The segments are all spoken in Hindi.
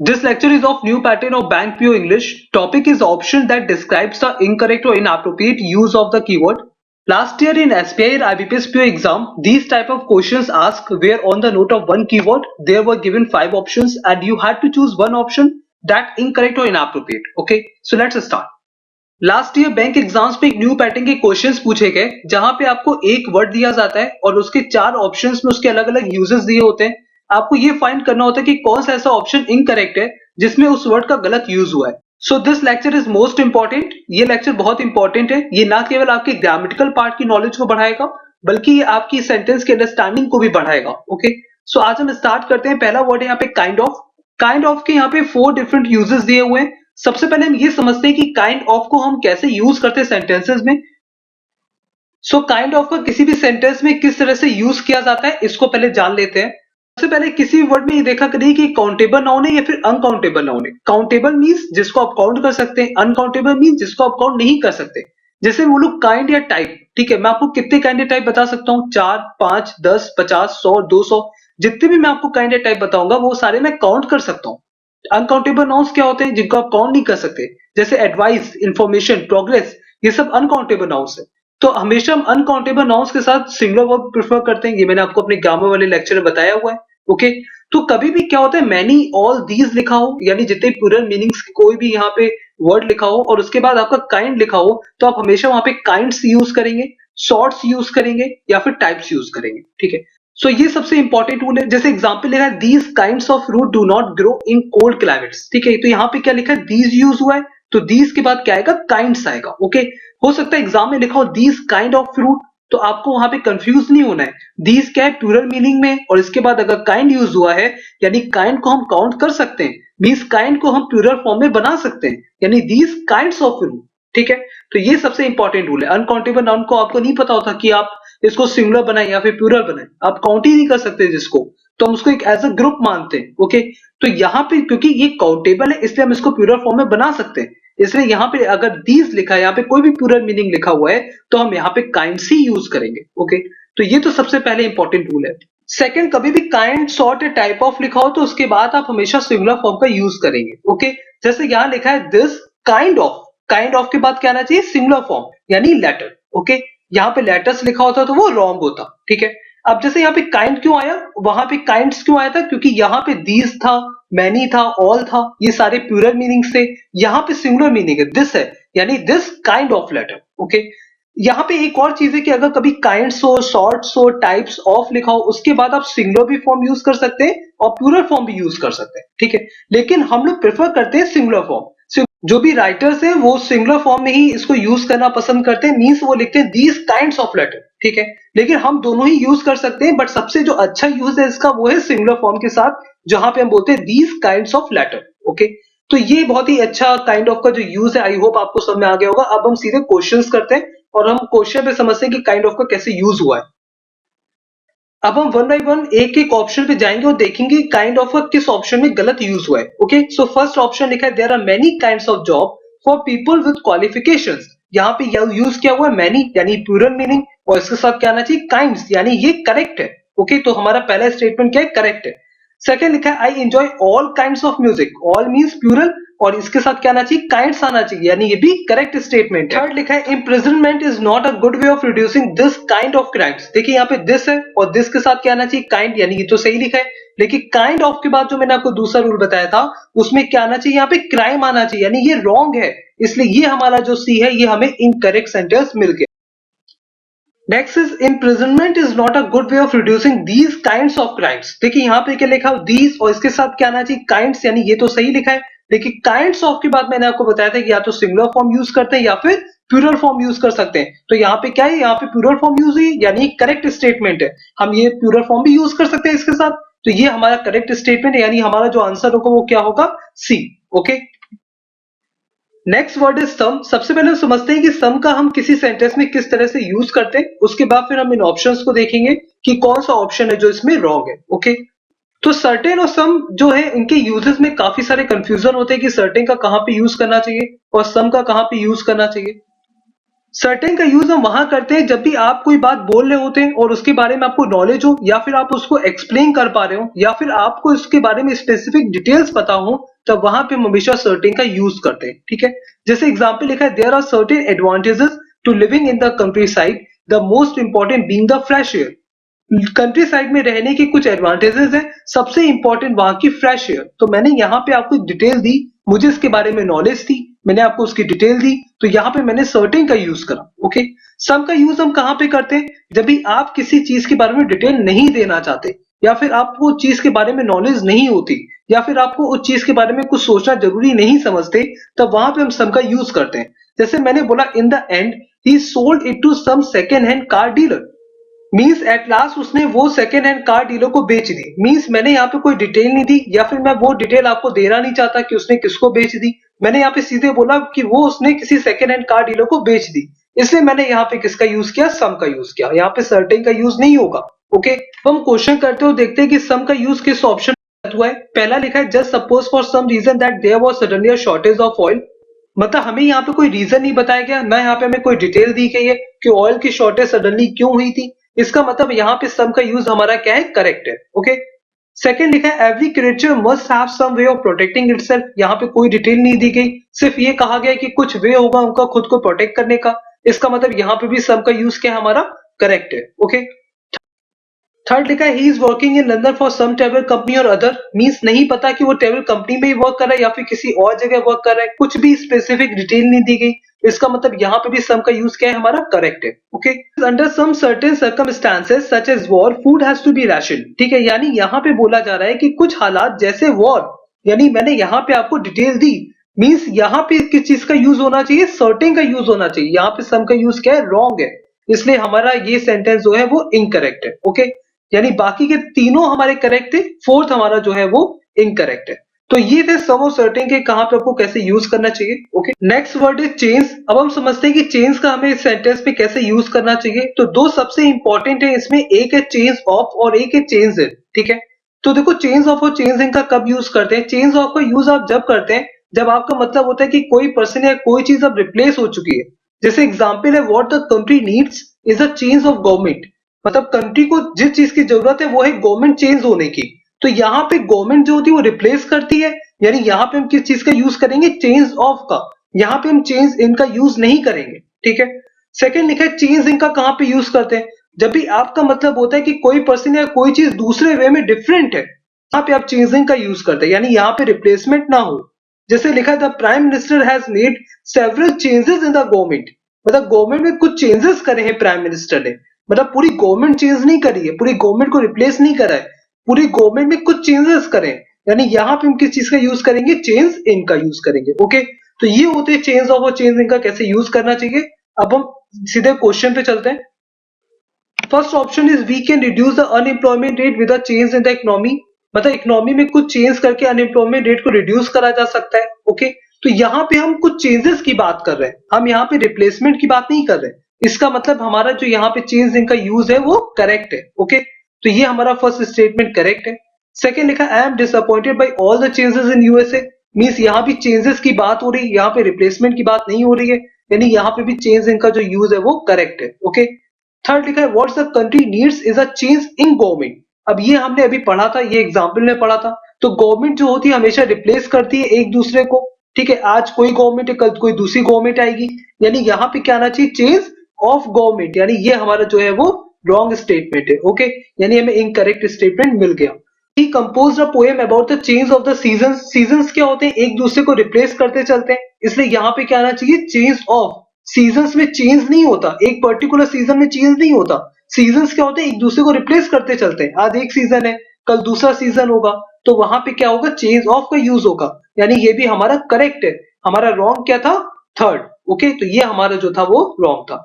This lecture is of new pattern of Bank PO English. Topic is option that describes the incorrect or inappropriate use of the keyword. Last year in SBI or IBPS PO exam, these type of questions asked where on the note of one keyword there were given 5 options and you had to choose one option that incorrect or inappropriate. Okay, so let's start. Last year bank exams पे एक न्यू पैटर्न के क्वेश्चंस पूछे गए जहां पे आपको एक वर्ड दिया जाता है और उसके 4 ऑप्शंस में उसके अलग अलग यूजेस दिए होते हैं। आपको ये फाइंड करना होता है कि कौन सा ऐसा ऑप्शन इनकरेक्ट है जिसमें उस वर्ड का गलत यूज हुआ है। So this lecture is most important. ये लेक्चर बहुत इंपॉर्टेंट है। ये ना केवल आपके ग्रामेटिकल पार्ट की नॉलेज को बढ़ाएगा बल्कि ये आपकी सेंटेंस की अंडरस्टैंडिंग को भी बढ़ाएगा। ओके, सो आज हम स्टार्ट करते हैं। पहला वर्ड है यहाँ पे काइंड ऑफ। काइंड ऑफ के यहाँ पे 4 डिफरेंट यूजेस दिए हुए हैं। सबसे पहले हम ये समझते हैं कि काइंड ऑफ को हम कैसे यूज करते हैं सेंटेंसेस में। सो काइंड ऑफ का किसी भी सेंटेंस में किस तरह से यूज किया जाता है इसको पहले जान लेते हैं। सबसे पहले किसी भी वर्ड में ये देखा करिए कि काउंटेबल नाउन है या फिर अनकाउंटेबल नाउन है। काउंटेबल मींस जिसको आप काउंट कर सकते हैं, अनकाउंटेबल मींस जिसको आप काउंट नहीं कर सकते। जैसे वो लोग काइंड या टाइप, ठीक है, मैं आपको कितने काइंड या टाइप बता सकता हूँ, 4, 5, 10, 50, 100, 200, जितने भी मैं आपको काइंड या टाइप बताऊंगा वो सारे मैं काउंट कर सकता हूँ। अनकाउंटेबल नाउन्स क्या होते हैं जिनको आप काउंट नहीं कर सकते, जैसे एडवाइस, इंफॉर्मेशन, प्रोग्रेस, ये सब अनकाउंटेबल नाउन्स है। तो हमेशा हम अनकाउंटेबल नाउन्स के साथ सिंगुलर वर्ब प्रेफर करते हैं। ये मैंने आपको अपने ग्रामर वाले लेक्चर में बताया हुआ है। ओके, तो कभी भी क्या होता है मैनी, ऑल, दीज लिखा हो यानी जितने प्लूरल मीनिंग्स कोई भी यहाँ पे वर्ड लिखा हो और उसके बाद आपका काइंड लिखा हो तो आप हमेशा वहां पे काइंड्स यूज करेंगे, सॉर्ट्स यूज करेंगे या फिर टाइप्स यूज करेंगे। ठीक है, सो ये सबसे इंपॉर्टेंट रूल है। जैसे एग्जांपल लिखा है these kinds of fruit do not grow in cold climates. ठीक है, तो यहाँ पे क्या लिखा है, दीज यूज हुआ है तो दीज के बाद क्या आएगा, काइंड्स आएगा। ओके, हो सकता है एग्जाम में लिखा हो दीज काइंड ऑफ फ्रूट, तो आपको वहां पे कंफ्यूज नहीं होना है। दीज क्या है, प्लूरल मीनिंग में, और इसके बाद अगर काइंड यूज हुआ है यानी काइंड को हम काउंट कर सकते हैं, मींस काइंड को हम प्लूरल फॉर्म में बना सकते हैं यानी दीज काइंड्स ऑफ फ्रूट। ठीक है, तो ये सबसे इंपॉर्टेंट रूल है। अनकाउंटेबल नाउन को आपको नहीं पता होता कि आप इसको सिंगुलर बनाए या फिर प्लूरल बनाए, आप काउंट ही नहीं कर सकते जिसको, तो हम उसको एक एज अ ग्रुप मानते हैं। ओके, तो यहाँ पे क्योंकि ये काउंटेबल है इसलिए हम इसको प्लूरल फॉर्म में बना सकते हैं। इसलिए यहाँ पे अगर दीज लिखा है, यहाँ पे कोई भी प्लूरल मीनिंग लिखा हुआ है तो हम यहाँ पे काइंड्स ही यूज करेंगे। ओके, तो ये तो सबसे पहले इंपॉर्टेंट रूल है। सेकंड, कभी भी काइंड, सॉर्ट या टाइप ऑफ लिखा हो तो उसके बाद आप हमेशा सिंगुलर फॉर्म का यूज करेंगे। ओके, जैसे यहाँ लिखा है this kind of, kind of के बाद क्या आना चाहिए, सिंगुलर फॉर्म यानी लेटर। ओके, यहाँ पे लेटर्स लिखा होता तो वो रॉन्ग होता। ठीक है, अब जैसे यहाँ पे काइंड क्यों आया, वहां पे काइंड्स क्यों आया था, क्योंकि यहाँ पे दीज था, मैनी था, ऑल था, ये सारे प्लूरल मीनिंग्स थे। यहाँ पे सिंगुलर मीनिंग है, दिस है यानी this kind of letter. Okay, यहाँ पे एक और चीज है कि अगर कभी काइंड्स हो, सॉर्ट्स हो, टाइप्स ऑफ लिखा हो उसके बाद आप सिंगुलर भी फॉर्म यूज कर सकते हैं और प्लूरल फॉर्म भी यूज कर सकते हैं। ठीक है, लेकिन हम लोग प्रेफर करते हैं सिंगुलर फॉर्म। जो भी राइटर्स हैं वो सिंगुलर फॉर्म में ही इसको यूज करना पसंद करते हैं, मींस वो लिखते हैं दीज काइंड्स ऑफ लेटर। ठीक है, लेकिन हम दोनों ही यूज कर सकते हैं, बट सबसे जो अच्छा यूज है इसका वो है सिंगुलर फॉर्म के साथ, जहां पे हम बोलते हैं these kinds of letter. Okay, तो ये बहुत ही अच्छा काइंड ऑफ का जो यूज है, आई होप आपको समझ में आ गया होगा। अब हम सीधे क्वेश्चंस करते हैं और हम क्वेश्चन पे समझते हैं कि काइंड ऑफ का कैसे यूज हुआ है। अब हम वन बाय वन एक एक ऑप्शन पे जाएंगे और देखेंगे काइंड ऑफ का किस ऑप्शन में गलत यूज हुआ है। ओके, सो फर्स्ट ऑप्शन लिखा है there are many kinds of job for people with qualifications. यहाँ पे यूज किया हुआ है मैनी यानी प्लूरल मीनिंग और इसके साथ क्या आना चाहिए, काइंड्स, यानी ये करेक्ट है। ओके, तो हमारा पहला स्टेटमेंट क्या है, करेक्ट है। सेकंड लिखा है I enjoy all kinds of music, all means plural और इसके साथ क्या आना चाहिए, काइंड्स आना चाहिए, यानी ये भी करेक्ट स्टेटमेंट है। थर्ड लिखा है imprisonment is not a good way of reducing this kind of crimes. देखिए यहाँ पे दिस है और दिस के साथ क्या आना चाहिए, काइंड, यानी ये तो सही लिखा है, लेकिन काइंड ऑफ के बाद जो मैंने आपको दूसरा रूल बताया था उसमें क्या आना चाहिए, यहाँ पे क्राइम आना चाहिए, यानी ये रॉन्ग है। इसलिए ये हमारा जो सी है ये हमें इनकरेक्ट सेंटेंस मिल गया। Next is imprisonment is not a good way of reducing these kinds of crimes। देखिए यहाँ पे क्या लिखा है, these और इसके साथ क्या आना चाहिए, kinds, यानी ये तो सही लिखा है, लेकिन kinds of के बाद मैंने आपको बताया था कि या तो सिंगुलर फॉर्म यूज करते हैं या फिर प्लूरल फॉर्म यूज कर सकते हैं। तो यहाँ पे क्या है, यहाँ पे प्लूरल फॉर्म यूज हुई यानी करेक्ट स्टेटमेंट है। हम ये प्लूरल फॉर्म भी यूज कर सकते हैं इसके साथ, तो ये हमारा करेक्ट स्टेटमेंट है, यानी हमारा जो आंसर होगा वो क्या होगा, C. Okay, next word is some. सबसे पहले हम समझते हैं कि सम का हम किसी सेंटेंस में किस तरह से यूज करते हैं, उसके बाद फिर हम इन ऑप्शंस को देखेंगे कि कौन सा ऑप्शन है जो इसमें रॉन्ग है। ओके, तो सर्टेन और सम जो है इनके यूजेस में काफी सारे कंफ्यूजन होते हैं कि सर्टेन का कहां पे यूज करना चाहिए और सम का कहां पे यूज करना चाहिए। सर्टेन का यूज हम वहां करते हैं जब भी आप कोई बात बोल रहे होते हैं और उसके बारे में आपको नॉलेज हो, या फिर आप उसको एक्सप्लेन कर पा रहे हो, या फिर आपको इसके बारे में स्पेसिफिक डिटेल्स पता हो, तब वहां पे हम हमेशा सर्टेन का यूज करते हैं। ठीक है, जैसे एग्जाम्पल लिखा है, there are certain advantages to living in the countryside, the most important being the fresh air. Countryside में रहने के कुछ एडवांटेजेस हैं, सबसे इंपॉर्टेंट वहां की फ्रेश एयर। तो मैंने यहाँ पे आपको डिटेल दी, मुझे इसके बारे में नॉलेज थी, मैंने आपको उसकी डिटेल दी, तो यहाँ पे मैंने सर्टेन का यूज करा। ओके, सम का यूज हम कहाँ पे करते हैं, जब भी आप किसी चीज के बारे में डिटेल नहीं देना चाहते, या फिर आपको उस चीज के बारे में नॉलेज नहीं होती, या फिर आपको उस चीज के बारे में कुछ सोचना जरूरी नहीं समझते, तब वहां पे हम सम का यूज करते हैं। जैसे मैंने बोला, in the end he sold it to some second hand car dealer, means at last उसने वो सेकेंड हैंड कार डीलर को बेच दी। मीन्स मैंने यहाँ पे कोई डिटेल नहीं दी, या फिर मैं वो डिटेल आपको देना नहीं चाहता कि उसने किसको बेच दी। मैंने यहाँ पे सीधे बोला कि वो उसने किसी सेकेंड हैंड कार डीलर को बेच दी, इसलिए मैंने यहाँ पे किसका यूज किया, सम का यूज किया। यहाँ पे सर्टेन का यूज नहीं होगा। ओके, तो हम क्वेश्चन करते हो, देखते हैं कि सम का यूज किस ऑप्शन हुआ है। पहला लिखा है, just suppose for some reason that there was suddenly a shortage of oil. मतलब हमें यहाँ पे कोई रीजन नहीं बताया गया, ना यहाँ पे हमें कोई डिटेल दी गई है कि ऑयल की शॉर्टेज सडनली क्यों हुई थी। इसका मतलब यहाँ पे सम का यूज हमारा क्या है, करेक्ट है। ओके, सेकंड लिखा है, every creature must have some way of protecting itself. यहाँ पे कोई डिटेल नहीं दी गई, सिर्फ ये कहा गया कि कुछ वे होगा उनका खुद को प्रोटेक्ट करने का। इसका मतलब यहाँ पे भी सम का यूज क्या है, हमारा करेक्ट है। ओके, थर्ड लिखा है, he is working in London for some travel company और अदर। मींस नहीं पता कि वो ट्रैवल कंपनी में ही वर्क कर रहा है या फिर किसी और जगह वर्क कर रहा है, कुछ भी स्पेसिफिक डिटेल नहीं दी गई। इसका मतलब यहाँ पे भी सम का यूज क्या है, हमारा करेक्ट है। Okay, under some certain circumstances such as war food has to be ration. ठीक है, यानी यहाँ पे बोला जा रहा है कि कुछ हालात जैसे वॉर, यानी मैंने यहाँ पे आपको डिटेल दी, मींस यहाँ पे किस चीज का यूज होना चाहिए, सर्टेन का यूज होना चाहिए। यहाँ पे सम का यूज क्या है, रॉन्ग है, इसलिए हमारा ये सेंटेंस जो है वो इनकरेक्ट है। ओके, यानी बाकी के तीनों हमारे करेक्ट थे, फोर्थ हमारा जो है वो इनकरेक्ट है। तो ये थे सम और सर्टेन के कहां पे आपको कैसे यूज करना चाहिए। Okay, next word is change. अब हम समझते हैं कि चेंज का हमें इस सेंटेंस में कैसे यूज करना चाहिए। तो दो सबसे इंपॉर्टेंट है इसमें, एक है चेंज ऑफ और एक है चेंज इन। ठीक है, तो देखो चेंज ऑफ और चेंज इन का कब यूज करते हैं। चेंज ऑफ का यूज आप जब करते हैं जब आपका मतलब होता है कि कोई पर्सन या कोई चीज अब रिप्लेस हो चुकी है। जैसे एग्जाम्पल है, what the country needs is a change of government. मतलब कंट्री को जिस चीज की जरूरत है वो है गवर्नमेंट चेंज होने की। तो यहाँ पे गवर्नमेंट जो होती है वो रिप्लेस करती है, यानी यहाँ पे हम किस चीज का यूज करेंगे, चेंज ऑफ का। यहाँ पे हम चेंज इन का यूज नहीं करेंगे। ठीक है, सेकंड लिखा है, चेंज इन का कहाँ पे यूज करते हैं, जब भी आपका मतलब होता है कि कोई पर्सन या कोई चीज दूसरे वे में डिफरेंट है, यहाँ पे आप चेंज इन का यूज करते हैं, यानी यहाँ पे रिप्लेसमेंट ना हो। जैसे लिखा है, the prime minister has made several changes in the government. मतलब गवर्नमेंट में कुछ चेंजेस करे हैं प्राइम मिनिस्टर ने। मतलब पूरी गवर्नमेंट चेंज नहीं करी है, पूरी गवर्नमेंट को रिप्लेस नहीं करा है, पूरी गवर्नमेंट में कुछ चेंजेस करें, यानी यहाँ पे हम किस चीज का यूज करेंगे, चेंज इन का यूज करेंगे। ओके, तो ये होते हैं चेंज ऑफ और चेंज इन का कैसे यूज करना चाहिए। अब हम सीधे क्वेश्चन पे चलते हैं। First option is, we can reduce the unemployment rate with a change in the economy. मतलब इकोनॉमी में कुछ चेंज करके अनएम्प्लॉयमेंट रेट को रिड्यूस करा जा सकता है। ओके, तो यहाँ पे हम कुछ चेंजेस की बात कर रहे हैं, हम यहाँ पे रिप्लेसमेंट की बात नहीं कर रहे हैं। इसका मतलब हमारा जो यहाँ पे चेंज इनका यूज है वो करेक्ट है। ओके, तो ये हमारा फर्स्ट स्टेटमेंट करेक्ट है। सेकंड लिखा, I am disappointed by all the changes in USA. Means यहाँ भी चेंजेस की बात हो रही है, यहाँ पे रिप्लेसमेंट की बात नहीं हो रही है, यानी यहाँ पे भी चेंज इनका जो यूज है वो करेक्ट है। ओके, थर्ड लिखा है, what's the country needs is a change in government. अब ये हमने अभी पढ़ा था, ये एग्जाम्पल में पढ़ा था। तो गवर्नमेंट जो होती है हमेशा रिप्लेस करती है एक दूसरे को। ठीक है, आज कोई गवर्नमेंट है, कल कोई दूसरी गवर्नमेंट आएगी, यानी यहाँ पे क्या आना चाहिए, चेंज ऑफ गवर्नमेंट, यानी ये हमारा जो है वो रॉन्ग स्टेटमेंट है। ओके, यानी हमें इनकरेक्ट स्टेटमेंट मिल गया। He composed a poem about the change of the seasons. Seasons क्या होते हैं, एक दूसरे को रिप्लेस करते चलते हैं, इसलिए यहाँ पे क्या आना चाहिए, चेंज ऑफ। सीजंस में चेंज नहीं होता, एक पर्टिकुलर सीजन में चेंज नहीं होता। सीजंस क्या होते हैं, एक दूसरे को रिप्लेस करते चलते हैं। आज एक सीजन है, कल दूसरा सीजन होगा, तो वहां पे क्या होगा, चेंज ऑफ का यूज होगा, यानी ये भी हमारा करेक्ट है। हमारा रॉन्ग क्या था, थर्ड। ओके, तो ये हमारा जो था वो रॉन्ग था।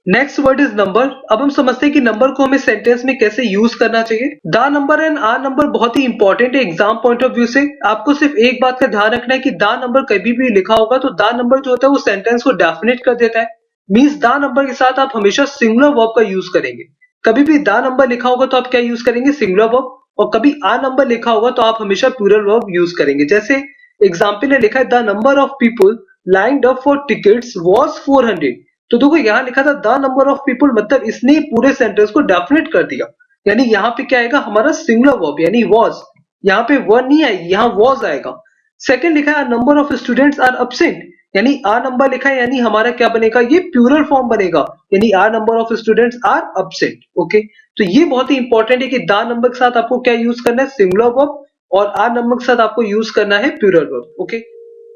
Next word is number. अब हम समझते हैं कि नंबर को हमें सेंटेंस में कैसे यूज करना चाहिए। The number and are number बहुत ही इंपॉर्टेंट है एग्जाम पॉइंट ऑफ व्यू से। आपको सिर्फ एक बात का ध्यान रखना है कि द नंबर कभी भी लिखा होगा तो द नंबर जो होता है वो सेंटेंस को डेफिनेट कर देता है। मींस द नंबर के साथ आप हमेशा सिंगुलर वर्ब का यूज करेंगे। कभी भी द नंबर लिखा होगा तो आप क्या यूज करेंगे, सिंगुलर वर्ब। और कभी आ नंबर लिखा होगा तो आप हमेशा प्लूरल वर्ब यूज करेंगे। जैसे एग्जाम्पल में लिखा है, the number of people lined up for tickets was 400। तो देखो यहाँ लिखा था द नंबर ऑफ पीपल, मतलब इसने पूरे सेंटेंस को डेफिनेट कर दिया, यानी यहाँ पे क्या आएगा हमारा सिंगुलर वर्ब यानी वॉज, यहाँ पे वर नहीं आएगी, यहाँ वॉज आएगा। सेकंड लिखा है number of students are absent, यानी आ नंबर लिखा है, यानी हमारा क्या बनेगा, ये प्लूरल फॉर्म बनेगा, यानी आ number of students are absent. Okay, तो ये बहुत ही इंपॉर्टेंट है कि द नंबर के साथ आपको क्या यूज करना है, सिंगुलर वर्ब, और आर नंबर के साथ आपको यूज करना है प्लूरल वर्ब। ओके,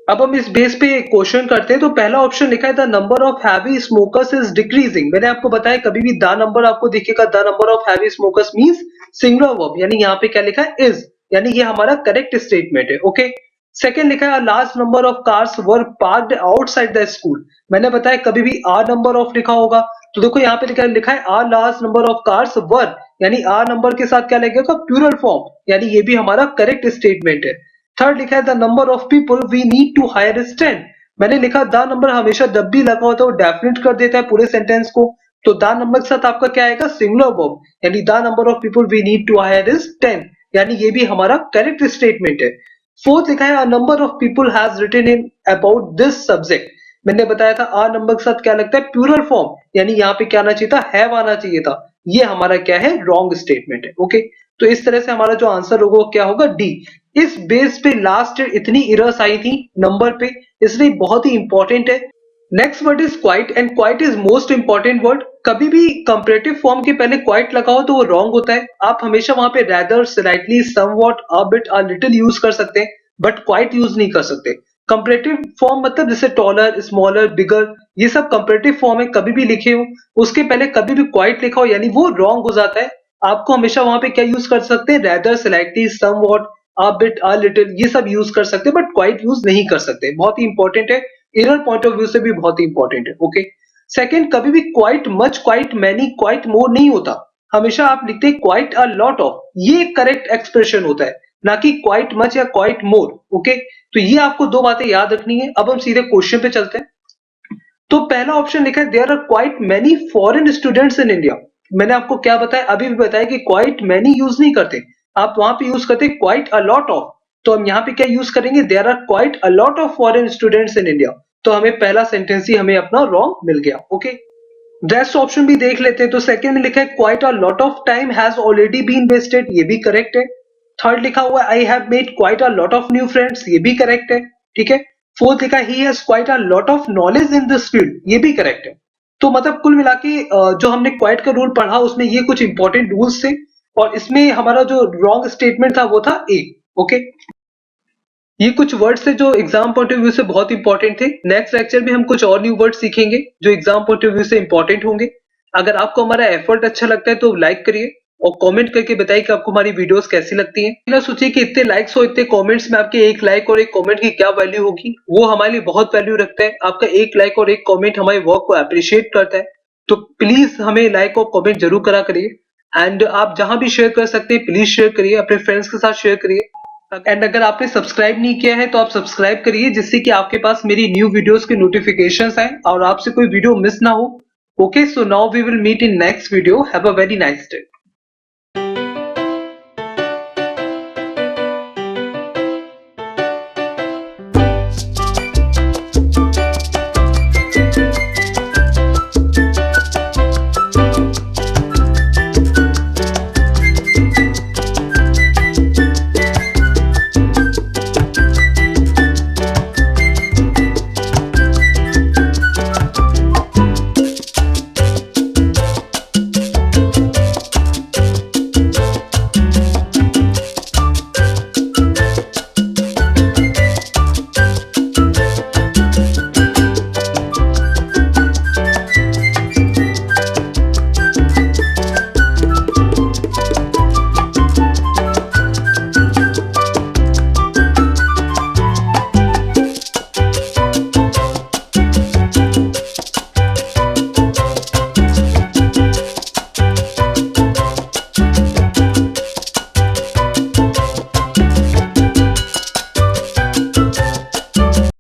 अब हम इस बेस पे क्वेश्चन करते हैं। तो पहला ऑप्शन लिखा है the number of heavy smokers is decreasing. मैंने आपको बताया कभी भी द नंबर आपको दिखेगा, the number of heavy smokers means singular verb, यानी यहाँ पे क्या लिखा है इज, यानी ये हमारा करेक्ट स्टेटमेंट है। ओके, सेकंड लिखा है large number of cars were parked outside the school. मैंने बताया कभी भी आर नंबर ऑफ लिखा होगा, तो देखो यहाँ पे लिखा है are large number of cars were, यानी आर नंबर के साथ क्या लगेगा, प्लूरल फॉर्म, यानी ये भी हमारा करेक्ट स्टेटमेंट है। थर्ड लिखा है the number of people we need to hire is 10। मैंने लिखा द नंबर हमेशा जब भी लगा होता है वो डेफिनेट कर देता है पूरे सेंटेंस को, तो द नंबर के साथ आपका क्या आएगा, सिंगुलर वर्ब, यानी the number of people we need to hire is 10, यानी ये भी हमारा करेक्ट स्टेटमेंट है। फोर्थ लिखा है a number of people has written in about this subject. मैंने बताया था आ नंबर के साथ क्या लगता है, प्लूरल फॉर्म, यानी यहाँ पे क्या आना चाहिए था, हैव आना चाहिए था, ये हमारा क्या है, रॉन्ग स्टेटमेंट है। ओके, तो इस तरह से हमारा जो आंसर होगा वो क्या होगा, डी। इस बेस पे लास्ट ईयर इतनी एरर्स आई थी नंबर पे, इसलिए बहुत ही इंपॉर्टेंट है। Next word is quite, and quite is most important word. कभी भी कंपैरेटिव फॉर्म के पहले क्वाइट लगाओ तो वो रॉन्ग होता है, आप हमेशा वहां पे rather, slightly, somewhat, a bit, a little use कर सकते हैं, बट क्वाइट यूज नहीं कर सकते। कंपैरेटिव फॉर्म मतलब जैसे टॉलर, स्मॉलर, बिगर, ये सब कंपैरेटिव फॉर्म है, कभी भी लिखे हो उसके पहले कभी भी क्वाइट लिखा हो यानी वो रॉन्ग हो जाता है। आपको हमेशा वहां पे क्या यूज कर सकते हैं, rather, slightly, somewhat, a bit, a little, ये सब यूज कर सकते हैं, बट क्वाइट यूज नहीं कर सकते। बहुत ही इंपॉर्टेंट है, एरर पॉइंट ऑफ व्यू से भी बहुत ही इंपॉर्टेंट है। ओके, सेकंड, कभी भी quite much, quite many, quite more नहीं होता, हमेशा आप लिखते हैं क्वाइट अ लॉट ऑफ, ये करेक्ट एक्सप्रेशन होता है, ना कि क्वाइट मच या क्वाइट मोर। ओके, तो ये आपको दो बातें याद रखनी है। अब हम सीधे क्वेश्चन पे चलते हैं। तो पहला ऑप्शन लिखा है there are quite many foreign students in India. मैंने आपको क्या बताया, अभी भी बताया कि क्वाइट मेनी यूज नहीं करते, आप वहां पे यूज करते क्वाइट अ लॉट ऑफ। तो हम यहाँ पे क्या यूज करेंगे, there are quite a lot of foreign students in India. तो हमें पहला सेंटेंस ही हमें अपना रॉन्ग मिल गया। ओके, रेस्ट ऑप्शन भी देख लेते हैं। तो सेकंड में लिखा है quite a lot of time has already been wasted, ये भी करेक्ट है। थर्ड लिखा हुआ I have made quite a lot of new friends, ये भी करेक्ट है। ठीक है, फोर्थ लिखा he has quite a lot of knowledge in this field, ये भी करेक्ट है। तो मतलब कुल मिला के जो हमने क्वाइट का रूल पढ़ा उसमें ये कुछ इंपॉर्टेंट रूल्स थे, और इसमें हमारा जो रॉन्ग स्टेटमेंट था वो था ए। ओके, ये कुछ वर्ड्स थे जो एग्जाम पॉइंट ऑफ व्यू से बहुत इंपॉर्टेंट थे। नेक्स्ट लेक्चर में हम कुछ और न्यू वर्ड सीखेंगे जो एग्जाम पॉइंट ऑफ व्यू से इंपॉर्टेंट होंगे। अगर आपको हमारा एफर्ट अच्छा लगता है तो लाइक करिए और कमेंट करके बताइए कि आपको हमारी वीडियोस कैसी लगती हैं। ना सोचिए कि इतने लाइक्स और इतने कमेंट्स में आपके एक लाइक और एक कमेंट की क्या वैल्यू होगी, वो हमारे लिए बहुत वैल्यू रखता है। आपका एक लाइक और एक कमेंट हमारे वर्क को अप्रिशिएट करता है, तो प्लीज हमें लाइक और कमेंट जरूर करा करिए। एंड आप जहां भी शेयर कर सकते हैं प्लीज शेयर करिए, अपने फ्रेंड्स के साथ शेयर करिए। एंड अगर आपने सब्सक्राइब नहीं किया है तो आप सब्सक्राइब करिए, जिससे कि आपके पास मेरी न्यू वीडियोस के नोटिफिकेशंस आए और आपसे कोई वीडियो मिस ना हो। Okay, so now we will meet in next video. Have a very nice day.